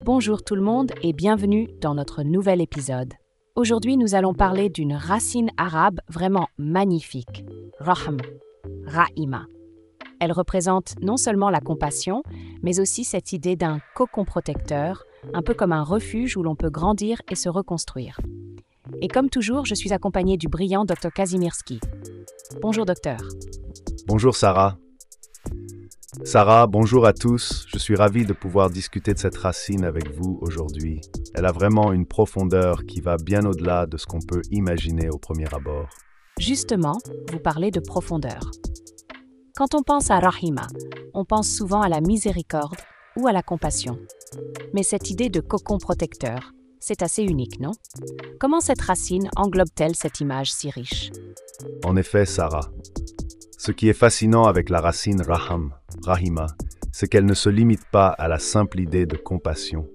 Bonjour tout le monde et bienvenue dans notre nouvel épisode. Aujourd'hui, nous allons parler d'une racine arabe vraiment magnifique, rahm, ra'ima. Elle représente non seulement la compassion, mais aussi cette idée d'un cocon protecteur, un peu comme un refuge où l'on peut grandir et se reconstruire. Et comme toujours, je suis accompagnée du brillant Dr Kazimierski. Bonjour docteur. Bonjour Sarah. Sarah, bonjour à tous. Je suis ravi de pouvoir discuter de cette racine avec vous aujourd'hui. Elle a vraiment une profondeur qui va bien au-delà de ce qu'on peut imaginer au premier abord. Justement, vous parlez de profondeur. Quand on pense à Rahima, on pense souvent à la miséricorde ou à la compassion. Mais cette idée de cocon protecteur, c'est assez unique, non? Comment cette racine englobe-t-elle cette image si riche? En effet, Sarah. Ce qui est fascinant avec la racine rahima, c'est qu'elle ne se limite pas à la simple idée de compassion.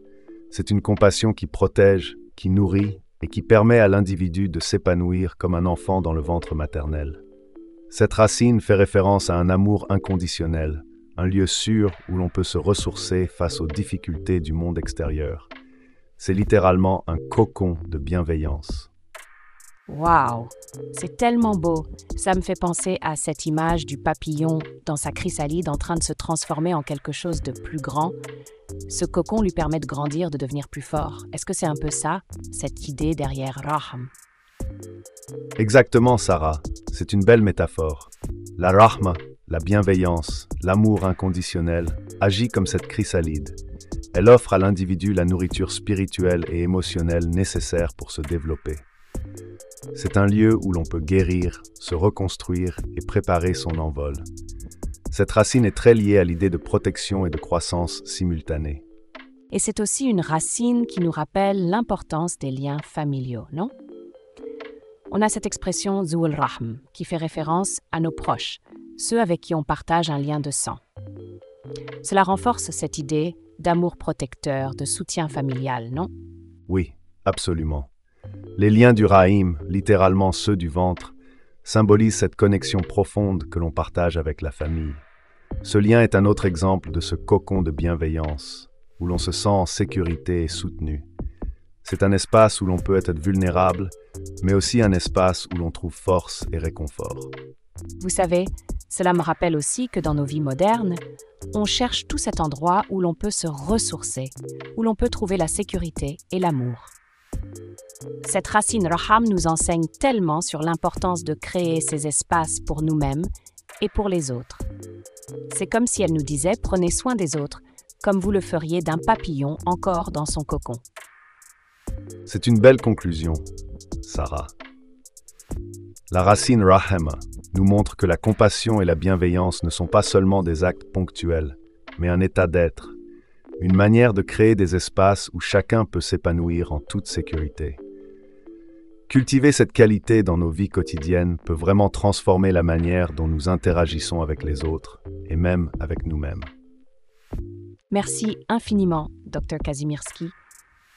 C'est une compassion qui protège, qui nourrit et qui permet à l'individu de s'épanouir comme un enfant dans le ventre maternel. Cette racine fait référence à un amour inconditionnel, un lieu sûr où l'on peut se ressourcer face aux difficultés du monde extérieur. C'est littéralement un cocon de bienveillance. Waouh, c'est tellement beau. Ça me fait penser à cette image du papillon dans sa chrysalide en train de se transformer en quelque chose de plus grand. Ce cocon lui permet de grandir, de devenir plus fort. Est-ce que c'est un peu ça, cette idée derrière Rahm? Exactement, Sarah. C'est une belle métaphore. La rahma, la bienveillance, l'amour inconditionnel, agit comme cette chrysalide. Elle offre à l'individu la nourriture spirituelle et émotionnelle nécessaire pour se développer. C'est un lieu où l'on peut guérir, se reconstruire et préparer son envol. Cette racine est très liée à l'idée de protection et de croissance simultanée. Et c'est aussi une racine qui nous rappelle l'importance des liens familiaux, non? On a cette expression Zoul Rahm, qui fait référence à nos proches, ceux avec qui on partage un lien de sang. Cela renforce cette idée d'amour protecteur, de soutien familial, non? Oui, absolument. Les liens du Rahim, littéralement ceux du ventre, symbolisent cette connexion profonde que l'on partage avec la famille. Ce lien est un autre exemple de ce cocon de bienveillance, où l'on se sent en sécurité et soutenu. C'est un espace où l'on peut être vulnérable, mais aussi un espace où l'on trouve force et réconfort. Vous savez, cela me rappelle aussi que dans nos vies modernes, on cherche tout cet endroit où l'on peut se ressourcer, où l'on peut trouver la sécurité et l'amour. Cette racine Raham nous enseigne tellement sur l'importance de créer ces espaces pour nous-mêmes et pour les autres. C'est comme si elle nous disait « Prenez soin des autres, comme vous le feriez d'un papillon encore dans son cocon ». C'est une belle conclusion, Sarah. La racine Rahama nous montre que la compassion et la bienveillance ne sont pas seulement des actes ponctuels, mais un état d'être, une manière de créer des espaces où chacun peut s'épanouir en toute sécurité. Cultiver cette qualité dans nos vies quotidiennes peut vraiment transformer la manière dont nous interagissons avec les autres et même avec nous-mêmes. Merci infiniment, Dr Kazimierski.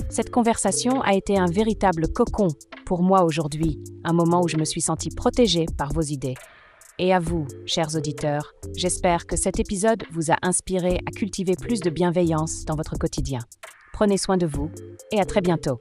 Cette conversation a été un véritable cocon pour moi aujourd'hui, un moment où je me suis sentie protégée par vos idées. Et à vous, chers auditeurs, j'espère que cet épisode vous a inspiré à cultiver plus de bienveillance dans votre quotidien. Prenez soin de vous et à très bientôt.